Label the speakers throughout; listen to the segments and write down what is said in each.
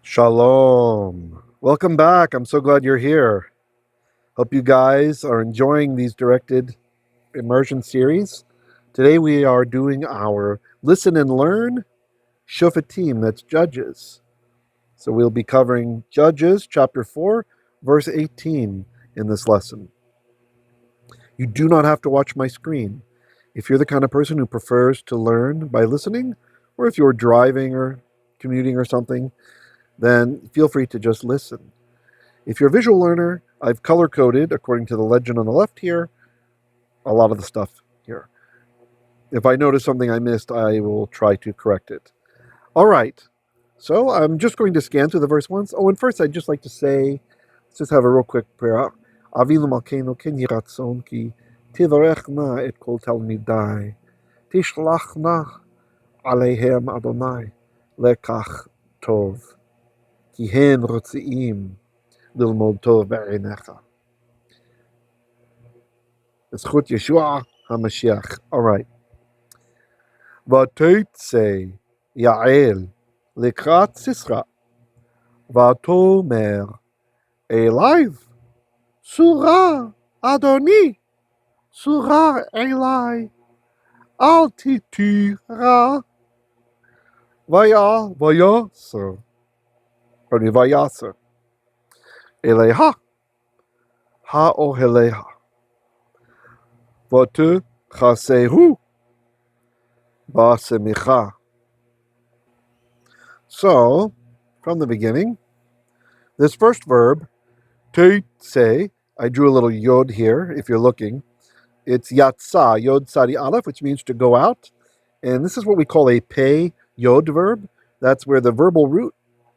Speaker 1: Shalom. Welcome back. I'm so glad you're here. Hope you guys are enjoying these directed immersion series. Today we are doing our listen and learn shofatim, that's Judges. So we'll be covering Judges chapter 4, verse 18 in this lesson. You do not have to watch my screen. If you're the kind of person who prefers to learn by listening, or if you're driving or commuting or something, then feel free to just listen. If you're a visual learner, I've color-coded, according to the legend on the left here, a lot of the stuff here. If I notice something I missed, I will try to correct it. All right, so I'm just going to scan through the verse once. Oh, and first I'd just like to say, let's just have a real quick prayer. Avinu malkeinu ken yeh ratzon ki tivarechna et kol talmidai tishlachna aleihem adonai lekach tov ki hen rotziim lilmod tov b'einecha. Zchut Yeshua HaMashiach. All right. ותצא יעל לקראת סיסרא ותאמר אליו סורה אדוני סורה אלי אל תתירא ויסר אליה האוהליה ותכסהו שמיכה. So, from the beginning, this first verb, say, I drew a little yod here, if you're looking. It's yatsa, yod sadi aleph, which means to go out. And this is what we call a pay yod verb. That's where the verbal root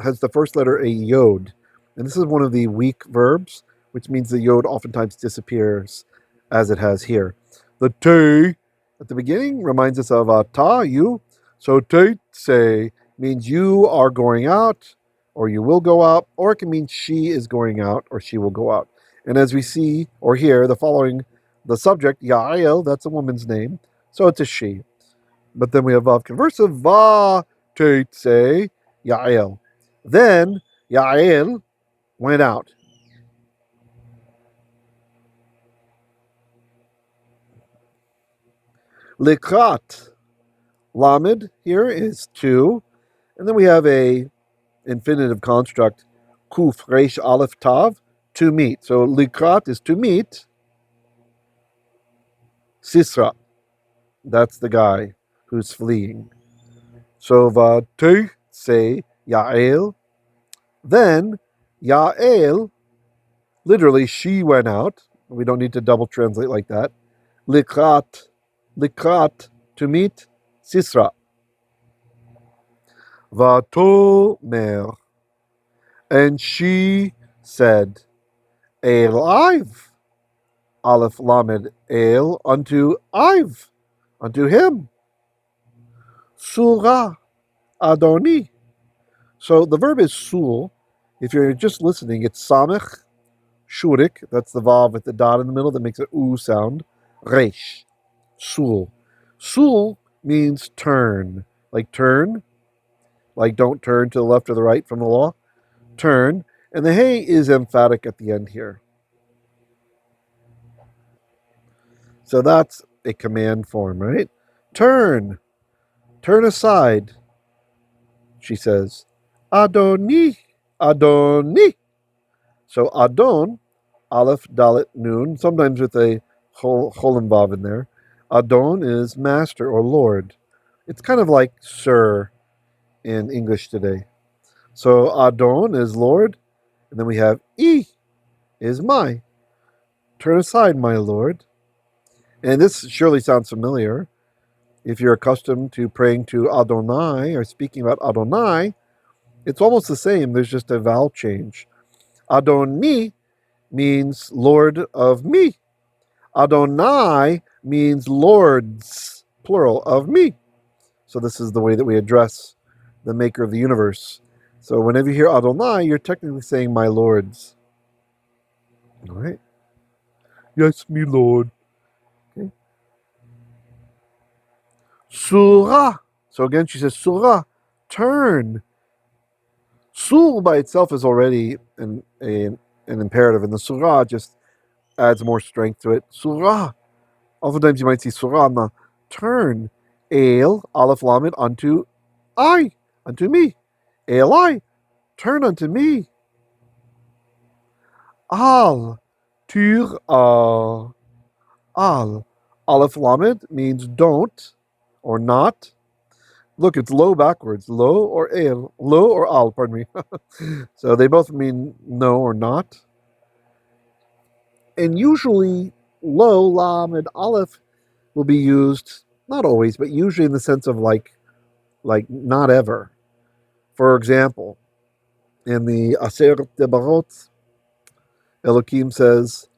Speaker 1: has the first letter a yod. And this is one of the weak verbs, which means the yod oftentimes disappears as it has here. The te at the beginning reminds us of ta, you. So te say means you are going out, or you will go out, or it can mean she is going out, or she will go out. And as we see or hear, the subject, Ya'el, that's a woman's name, so it's a she. But then we have vav conversive, va te say Ya'el. Then Ya'el went out. Likrat, lamed here is to, and then we have a infinitive construct, kuf resh aleph tav, to meet. So likrat is to meet Sisra. That's the guy who's fleeing. So vatei say Ya'el. Then Ya'el, literally she went out. We don't need to double translate like that. Likrat, to meet Sisra. Vatomer, and she said, Eliv, aleph lamed el, unto him. Surah adoni. So the verb is sul. If you're just listening, it's samech, shurik, that's the vav with the dot in the middle that makes an oo sound. Resh, sul. Sul means turn, like don't turn to the left or the right from the law. Turn. And the hey is emphatic at the end here. So that's a command form, right? Turn aside, she says. Adoni. So Adon, aleph, dalet, nun, sometimes with a cholim vav in there. Adon is master or lord. It's kind of like sir in English today. So Adon is Lord, and then we have is my. Turn aside, my Lord. And this surely sounds familiar. If you're accustomed to praying to Adonai or speaking about Adonai, it's almost the same. There's just a vowel change. Adoni means Lord of me. Adonai means lords, plural, of me. So this is the way that we address the maker of the universe. So whenever you hear Adonai, you're technically saying my lords. All right? Yes, me lord. Okay. Surah. So again, she says, Surah, turn. Sul by itself is already an imperative, and the surah just adds more strength to it. Surah. Oftentimes you might see surah on the turn. El, aleph lamed, unto I, unto me. Eli, turn unto me. Al, tira, al. Aleph lamed means don't or not. Look, it's lo backwards. Lo or el. Lo or al, pardon me. So they both mean no or not. And usually lo, lam, and aleph will be used, not always, but usually in the sense of like not ever. For example, in the Aser Debarot, Elohim says,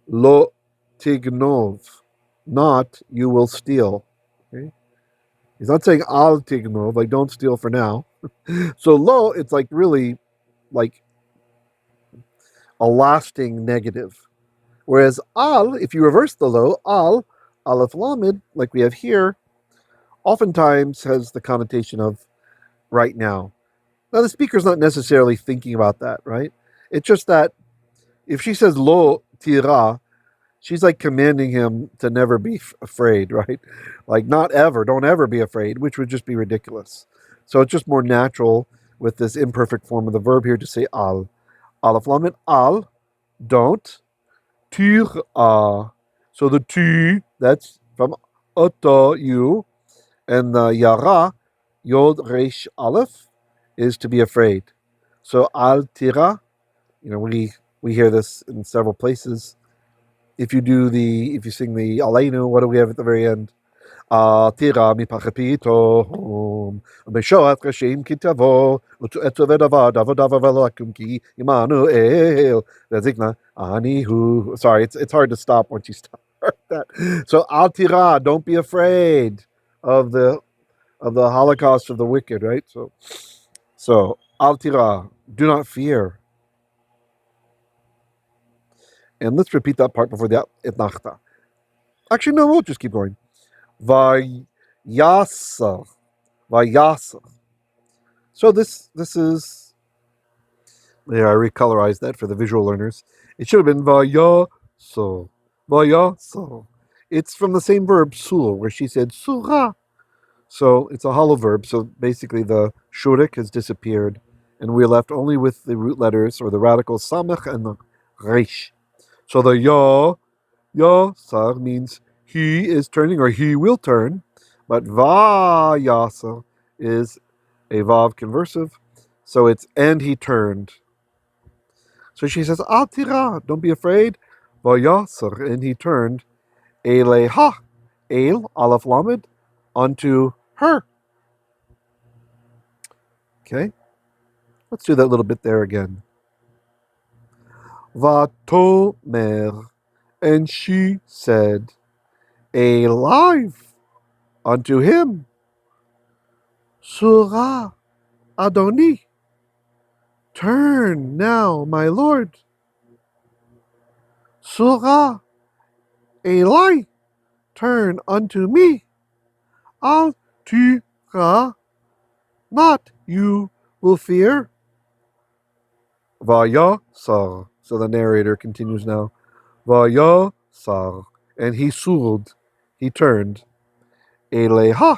Speaker 1: Lo tignov, not you will steal. Okay? He's not saying al tignov, like don't steal for now. So lo, it's like really like a lasting negative. Whereas al, if you reverse the lo, al, aleph lamed, like we have here, oftentimes has the connotation of right now. Now, the speaker's not necessarily thinking about that, right? It's just that if she says lo tira, she's like commanding him to never be afraid, right? Like not ever, don't ever be afraid, which would just be ridiculous. So it's just more natural with this imperfect form of the verb here to say al. Aleph lamed al, don't. Tira. So the ti, that's from ata, you, and the yara, yod resh aleph, is to be afraid. So al tira, we hear this in several places. If you sing the Aleinu, what do we have at the very end? Tira mipachet pitom, beshoat rashim kitavo, utuetu vedava velakum ki Immanuel, vezikna anihu. Sorry, it's hard to stop once you start that. So al tira, don't be afraid of the Holocaust of the wicked, right? So al tira, do not fear. And let's repeat that part before the etnachta. Actually, no, we'll just keep going. Vayasar. Vayasar. So this is, yeah, I recolorized that for the visual learners. It should have been Vayasar. Vayasar. It's from the same verb, sul, where she said surah. So it's a hollow verb. So basically the shurik has disappeared, and we're left only with the root letters, or the radicals samech and the resh. So the yasar means he is turning, or he will turn, but vayasar is a vav conversive, so it's and he turned. So she says, al tira, don't be afraid, vayasar, and he turned, eleha, el, aleph lamed, unto her. Okay, let's do that little bit there again. Vatomer, and she said, alive unto him, surah adonai, turn now, my lord. Surah eli, turn unto me. Al tira, not you will fear. Vayasar. So the narrator continues now. Vayasar, and he surd, he turned. Eleha,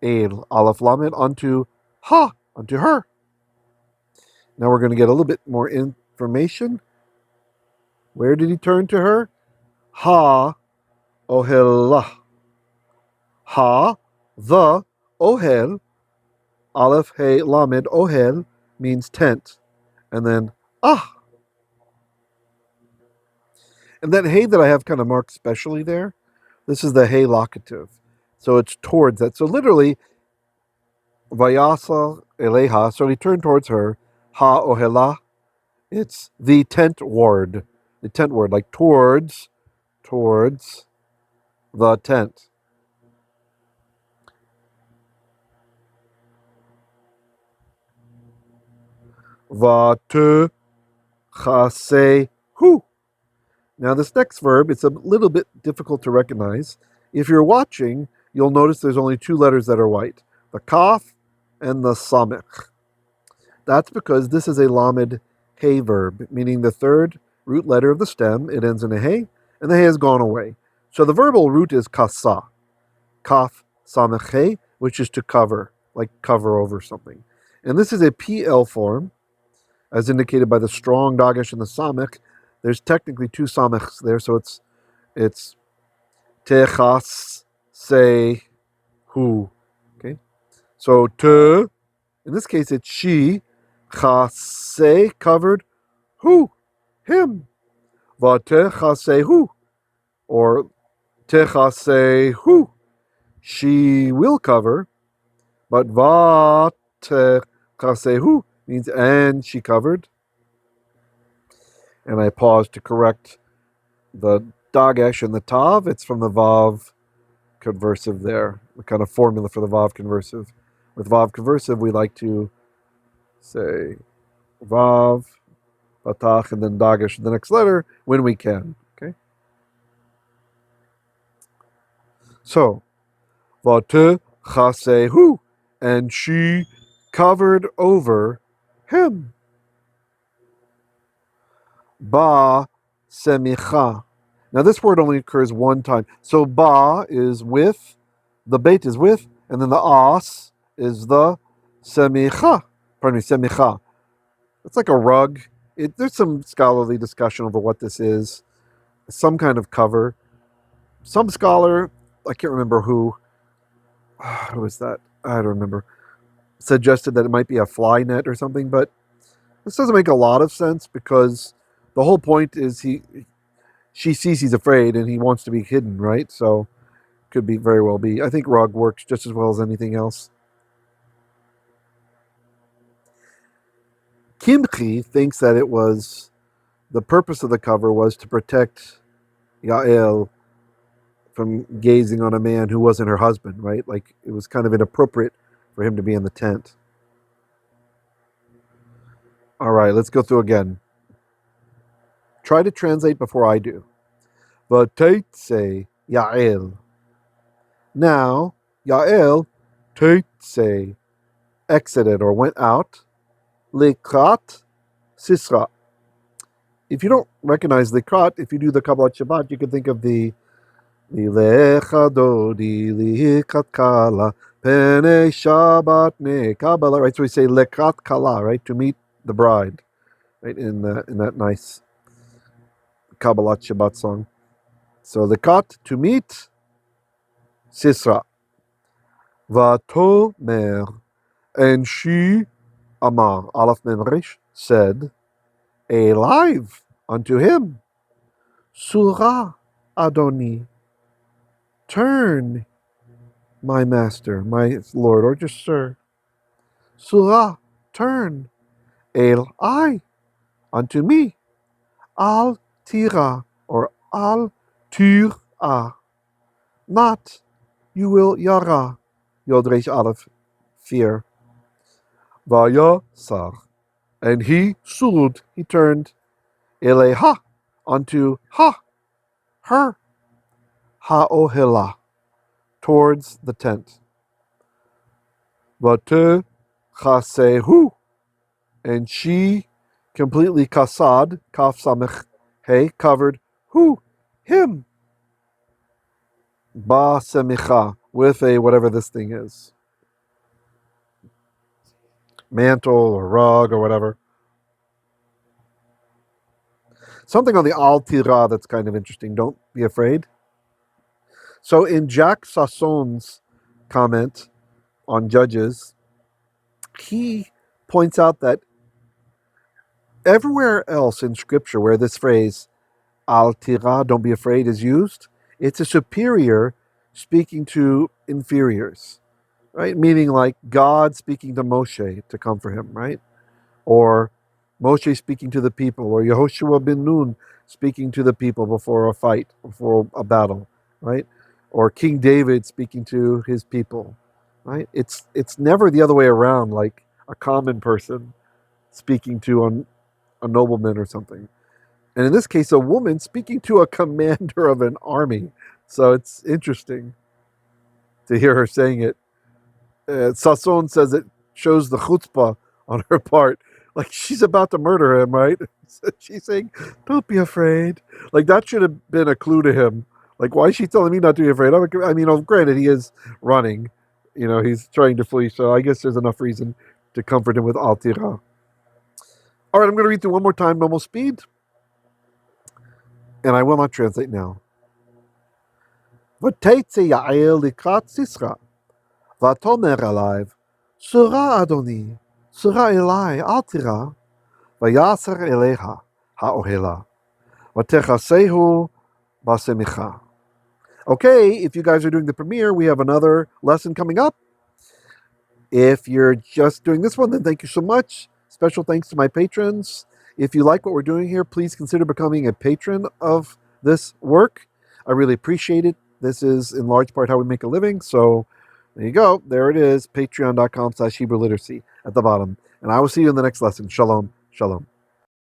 Speaker 1: el, aleph lamed, unto her. Now we're going to get a little bit more information. Where did he turn to her? Ha, ohelah. Ha, the, ohel, aleph, he, lamed, ohel, means tent. And then, And that hey that I have kind of marked specially there, this is the hey locative. So it's towards that. So literally, vayasa eleha, so he turned towards her, ha ohela, it's the tent ward. The tent word, like towards the tent. Vatechsehu. Now this next verb, it's a little bit difficult to recognize. If you're watching, you'll notice there's only two letters that are white, the kaf and the samech. That's because this is a lamed hey verb, meaning the third root letter of the stem. It ends in a hey, and the hey has gone away. So the verbal root is kasa, kaf samech hey, which is to cover, like cover over something. And this is a PL form, as indicated by the strong dagesh and the samech. There's technically two samechs there, so it's techas say who. Okay, so te, in this case it's she, chase covered who, him, vatechase who, or techase who, she will cover, but vatechase who means and she covered. And I pause to correct the dagesh and the tav. It's from the vav conversive there, the kind of formula for the vav conversive. With vav conversive, we like to say vav, patach, and then dagesh, the next letter, when we can. Okay? So, vate chasehu, and she covered over him. Ba semicha. Now this word only occurs one time. So ba is with, the beit is with, and then the as is the semicha. Pardon me, semicha. It's like a rug. There's some scholarly discussion over what this is. Some kind of cover. Some scholar, I can't remember who was that? I don't remember. Suggested that it might be a fly net or something, but this doesn't make a lot of sense because the whole point is she sees he's afraid and he wants to be hidden, right? So could be very well be. I think rug works just as well as anything else. Kimchi thinks that it was the purpose of the cover was to protect Yael from gazing on a man who wasn't her husband, right? Like it was kind of inappropriate for him to be in the tent. All right, let's go through again. Try to translate before I do. Vatetse Yael. Now, Yael, Teitse, exited or went out. Lekrat Sisra. If you don't recognize Lekrat, if you do the Kabbalat Shabbat, you can think of the Lecha Dodi Lekrat Kala Pene Shabbat Ne Kabbalah. Right, so we say Lekrat Kala, right, to meet the bride, right, in that nice Kabbalat Shabbat song. So Lekrat, to meet Sisra. Vatomer, and she, Amar, Aleph Mem Resh, said, alive unto him, Surah Adonai, turn, my master, my lord, or just sir. Surah, turn, El I, unto me, Al Tira, or Al Tura, not, you will Yara, Yod Resh Aleph, fear. Vayasar, and he surud, he turned, Eleha, unto ha, her, ha'ohela, towards the tent. Vate chasehu, and she completely kasad, kaf samech hey, covered who, him. Ba semicha, with a whatever this thing is, mantle or rug or whatever. Something on the al tira that's kind of interesting. Don't be afraid. So in Jacques Sasson's comment on Judges, he points out that everywhere else in Scripture where this phrase al tira, don't be afraid, is used, it's a superior speaking to inferiors, right? Meaning like God speaking to Moshe to comfort him, right? Or Moshe speaking to the people, or Yehoshua bin Nun speaking to the people before a fight, before a battle, right? Or King David speaking to his people, right? It's never the other way around, like a common person speaking to a nobleman or something. And in this case, a woman speaking to a commander of an army. So it's interesting to hear her saying it. Sasson says it shows the chutzpah on her part. Like she's about to murder him, right? She's saying, "Don't be afraid." Like that should have been a clue to him. Like, why is she telling me not to be afraid? I mean, granted, he is running. He's trying to flee, so I guess there's enough reason to comfort him with Al Tira. All right, I'm going to read through one more time, normal speed, and I will not translate now. ותצא יעל לקראת סיסרא, ותאמר אליו, צורה אדוני, צורה אלי, אל תירא, ויסר אליה האוהלה, ותכסהו בשמיכה. Okay, if you guys are doing the premiere, we have another lesson coming up. If you're just doing this one, then thank you so much. Special thanks to my patrons. If you like what we're doing here, please consider becoming a patron of this work. I really appreciate it. This is in large part how we make a living. So there you go. There it is. Patreon.com/Hebrew Literacy at the bottom. And I will see you in the next lesson. Shalom. Shalom.